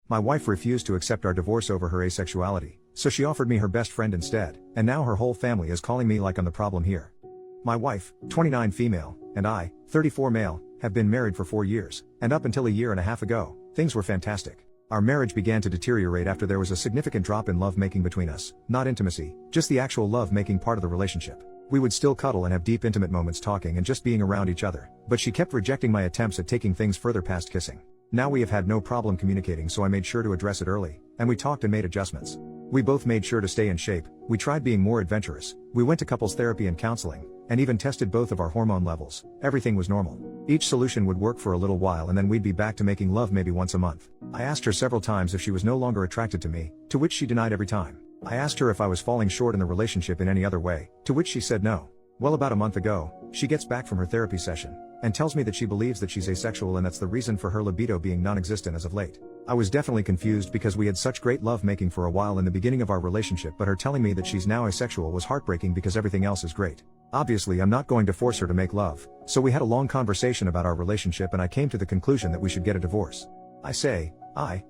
My wife refused to accept our divorce over her asexuality, so she offered me her best friend instead, and now her whole family is calling me like I'm the problem here. My wife, 29 female, and I, 34 male, have been married for 4 years, and up until a year and a half ago, things were fantastic. Our marriage began to deteriorate after there was a significant drop in love-making between us, not intimacy, just the actual love-making part of the relationship. We would still cuddle and have deep intimate moments talking and just being around each other, but she kept rejecting my attempts at taking things further past kissing. Now we have had no problem communicating, so I made sure to address it early, and we talked and made adjustments. We both made sure to stay in shape, we tried being more adventurous, we went to couples therapy and counseling, and even tested both of our hormone levels. Everything was normal. Each solution would work for a little while and then we'd be back to making love maybe once a month. I asked her several times if she was no longer attracted to me, to which she denied every time. I asked her if I was falling short in the relationship in any other way, to which she said no. Well, about a month ago, she gets back from her therapy session, and tells me that she believes that she's asexual and that's the reason for her libido being non-existent as of late. I was definitely confused because we had such great love-making for a while in the beginning of our relationship, but her telling me that she's now asexual was heartbreaking because everything else is great. Obviously I'm not going to force her to make love, so we had a long conversation about our relationship and I came to the conclusion that we should get a divorce.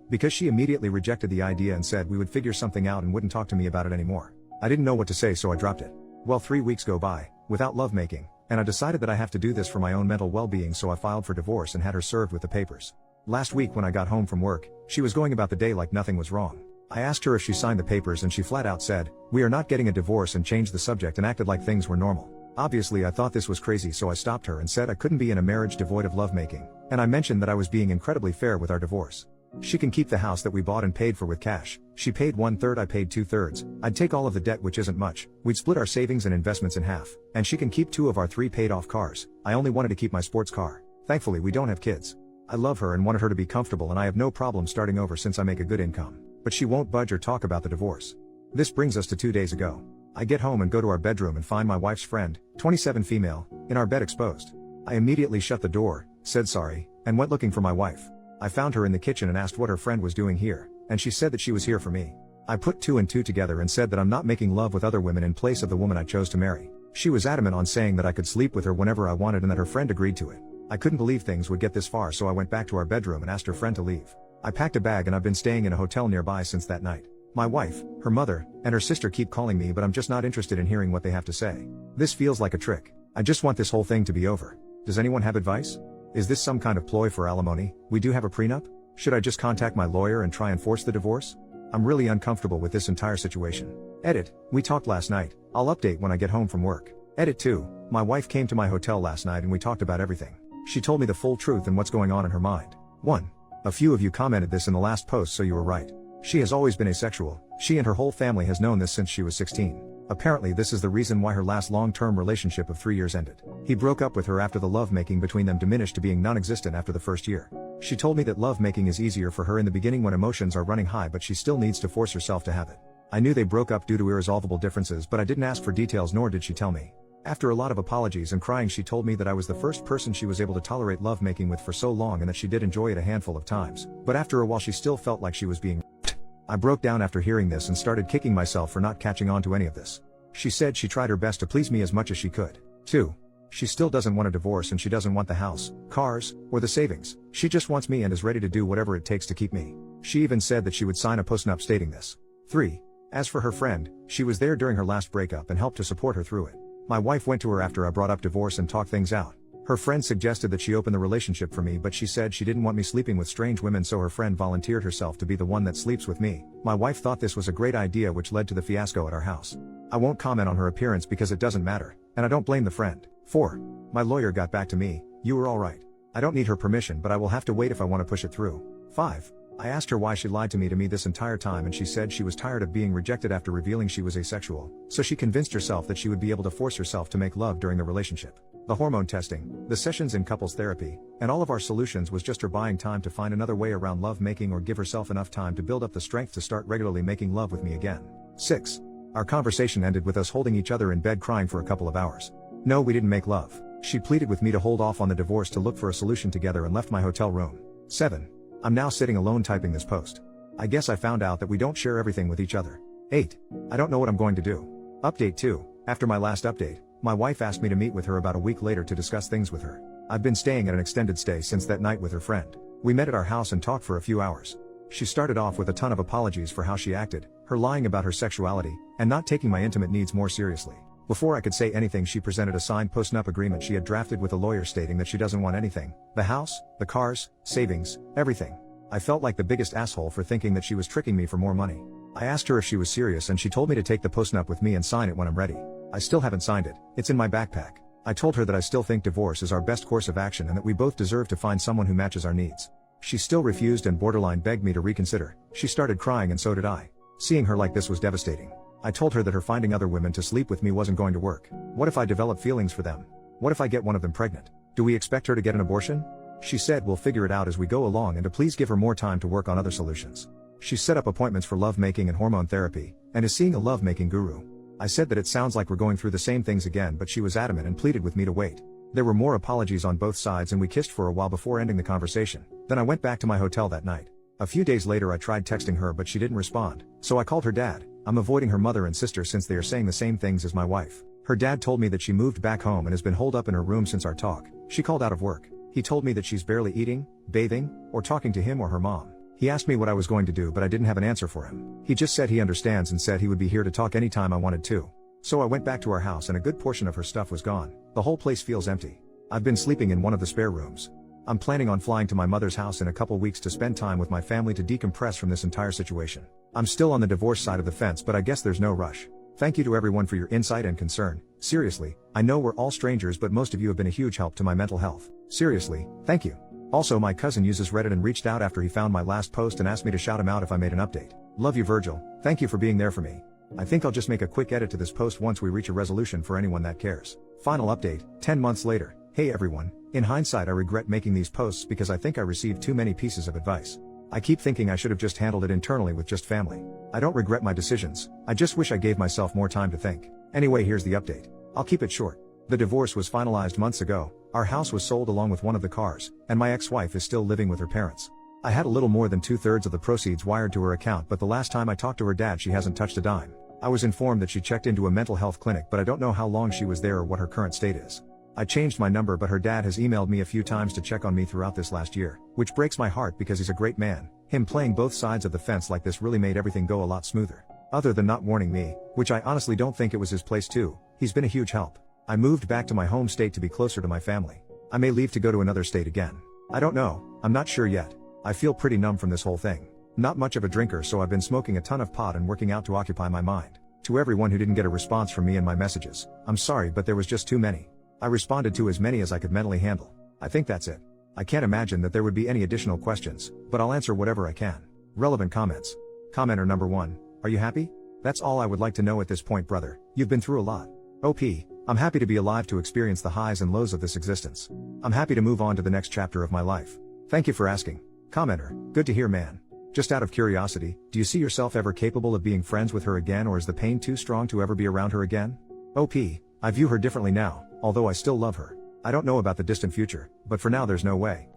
Because she immediately rejected the idea and said we would figure something out and wouldn't talk to me about it anymore. I didn't know what to say, so I dropped it. Well, 3 weeks go by, without lovemaking, and I decided that I have to do this for my own mental well-being, so I filed for divorce and had her served with the papers. Last week when I got home from work, she was going about the day like nothing was wrong. I asked her if she signed the papers and she flat out said, "We are not getting a divorce," and changed the subject and acted like things were normal. Obviously I thought this was crazy, so I stopped her and said I couldn't be in a marriage devoid of lovemaking, and I mentioned that I was being incredibly fair with our divorce. She can keep the house that we bought and paid for with cash. She paid 1/3, I paid 2/3. I'd take all of the debt, which isn't much. We'd split our savings and investments in half, and she can keep 2 of our 3 paid off cars. I only wanted to keep my sports car. Thankfully we don't have kids. I love her and wanted her to be comfortable, and I have no problem starting over since I make a good income. But she won't budge or talk about the divorce. This brings us to 2 days ago. I get home and go to our bedroom and find my wife's friend, 27 female, in our bed exposed. I immediately shut the door, said sorry, and went looking for my wife. I found her in the kitchen and asked what her friend was doing here, and she said that she was here for me. I put 2 and 2 together and said that I'm not making love with other women in place of the woman I chose to marry. She was adamant on saying that I could sleep with her whenever I wanted and that her friend agreed to it. I couldn't believe things would get this far, so I went back to our bedroom and asked her friend to leave. I packed a bag and I've been staying in a hotel nearby since that night. My wife, her mother, and her sister keep calling me, but I'm just not interested in hearing what they have to say. This feels like a trick. I just want this whole thing to be over. Does anyone have advice? Is this some kind of ploy for alimony? We do have a prenup? Should I just contact my lawyer and try and force the divorce? I'm really uncomfortable with this entire situation. Edit, we talked last night. I'll update when I get home from work. Edit 2, my wife came to my hotel last night and we talked about everything. She told me the full truth and what's going on in her mind. 1. A few of you commented this in the last post, so you were right. She has always been asexual. She and her whole family has known this since she was 16. Apparently this is the reason why her last long-term relationship of 3 years ended. He broke up with her after the lovemaking between them diminished to being non-existent after the first year. She told me that lovemaking is easier for her in the beginning when emotions are running high, but she still needs to force herself to have it. I knew they broke up due to irresolvable differences, but I didn't ask for details, nor did she tell me. After a lot of apologies and crying, she told me that I was the first person she was able to tolerate lovemaking with for so long and that she did enjoy it a handful of times, but after a while she still felt like she was being raped. I broke down after hearing this and started kicking myself for not catching on to any of this. She said she tried her best to please me as much as she could. 2. She still doesn't want a divorce and she doesn't want the house, cars, or the savings. She just wants me and is ready to do whatever it takes to keep me. She even said that she would sign a postnup stating this. 3. As for her friend, she was there during her last breakup and helped to support her through it. My wife went to her after I brought up divorce and talked things out. Her friend suggested that she open the relationship for me, but she said she didn't want me sleeping with strange women, so her friend volunteered herself to be the one that sleeps with me. My wife thought this was a great idea, which led to the fiasco at our house. I won't comment on her appearance because it doesn't matter, and I don't blame the friend. 4. My lawyer got back to me. You were alright. I don't need her permission, but I will have to wait if I want to push it through. 5. I asked her why she lied to me this entire time, and she said she was tired of being rejected after revealing she was asexual, so she convinced herself that she would be able to force herself to make love during the relationship. The hormone testing, the sessions in couples therapy, and all of our solutions was just her buying time to find another way around love making or give herself enough time to build up the strength to start regularly making love with me again. 6. Our conversation ended with us holding each other in bed crying for a couple of hours. No, we didn't make love. She pleaded with me to hold off on the divorce to look for a solution together and left my hotel room. 7. I'm now sitting alone typing this post. I guess I found out that we don't share everything with each other. 8. I don't know what I'm going to do. Update 2. After my last update, my wife asked me to meet with her about a week later to discuss things with her. I've been staying at an extended stay since that night with her friend. We met at our house and talked for a few hours. She started off with a ton of apologies for how she acted, her lying about her sexuality, and not taking my intimate needs more seriously. Before I could say anything, she presented a signed post-nup agreement she had drafted with a lawyer stating that she doesn't want anything: the house, the cars, savings, everything. I felt like the biggest asshole for thinking that she was tricking me for more money. I asked her if she was serious and she told me to take the post-nup with me and sign it when I'm ready. I still haven't signed it, it's in my backpack. I told her that I still think divorce is our best course of action and that we both deserve to find someone who matches our needs. She still refused and borderline begged me to reconsider. She started crying and so did I. Seeing her like this was devastating. I told her that her finding other women to sleep with me wasn't going to work. What if I develop feelings for them? What if I get one of them pregnant? Do we expect her to get an abortion? She said we'll figure it out as we go along and to please give her more time to work on other solutions. She's set up appointments for lovemaking and hormone therapy, and is seeing a lovemaking guru. I said that it sounds like we're going through the same things again, but she was adamant and pleaded with me to wait. There were more apologies on both sides and we kissed for a while before ending the conversation. Then I went back to my hotel that night. A few days later I tried texting her but she didn't respond, so I called her dad. I'm avoiding her mother and sister since they are saying the same things as my wife. Her dad told me that she moved back home and has been holed up in her room since our talk. She called out of work. He told me that she's barely eating, bathing, or talking to him or her mom. He asked me what I was going to do but I didn't have an answer for him. He just said he understands and said he would be here to talk anytime I wanted to. So I went back to our house and a good portion of her stuff was gone. The whole place feels empty. I've been sleeping in one of the spare rooms. I'm planning on flying to my mother's house in a couple weeks to spend time with my family to decompress from this entire situation. I'm still on the divorce side of the fence, but I guess there's no rush. Thank you to everyone for your insight and concern. Seriously, I know we're all strangers, but most of you have been a huge help to my mental health. Seriously, thank you. Also, my cousin uses Reddit and reached out after he found my last post and asked me to shout him out if I made an update. Love you, Virgil. Thank you for being there for me. I think I'll just make a quick edit to this post once we reach a resolution for anyone that cares. Final update, 10 months later. Hey everyone, in hindsight I regret making these posts because I think I received too many pieces of advice. I keep thinking I should have just handled it internally with just family. I don't regret my decisions, I just wish I gave myself more time to think. Anyway, here's the update. I'll keep it short. The divorce was finalized months ago, our house was sold along with one of the cars, and my ex-wife is still living with her parents. I had a little more than 2/3 of the proceeds wired to her account, but the last time I talked to her dad she hasn't touched a dime. I was informed that she checked into a mental health clinic, but I don't know how long she was there or what her current state is. I changed my number, but her dad has emailed me a few times to check on me throughout this last year, which breaks my heart because he's a great man. Him playing both sides of the fence like this really made everything go a lot smoother. Other than not warning me, which I honestly don't think it was his place too, he's been a huge help. I moved back to my home state to be closer to my family. I may leave to go to another state again. I don't know, I'm not sure yet. I feel pretty numb from this whole thing. Not much of a drinker, so I've been smoking a ton of pot and working out to occupy my mind. To everyone who didn't get a response from me in my messages, I'm sorry, but there was just too many. I responded to as many as I could mentally handle. I think that's it. I can't imagine that there would be any additional questions, but I'll answer whatever I can. Relevant comments. Commenter number 1. Are you happy? That's all I would like to know at this point, brother. You've been through a lot. OP. I'm happy to be alive to experience the highs and lows of this existence. I'm happy to move on to the next chapter of my life. Thank you for asking. Commenter. Good to hear, man. Just out of curiosity, do you see yourself ever capable of being friends with her again, or is the pain too strong to ever be around her again? OP. I view her differently now, although I still love her. I don't know about the distant future, but for now there's no way.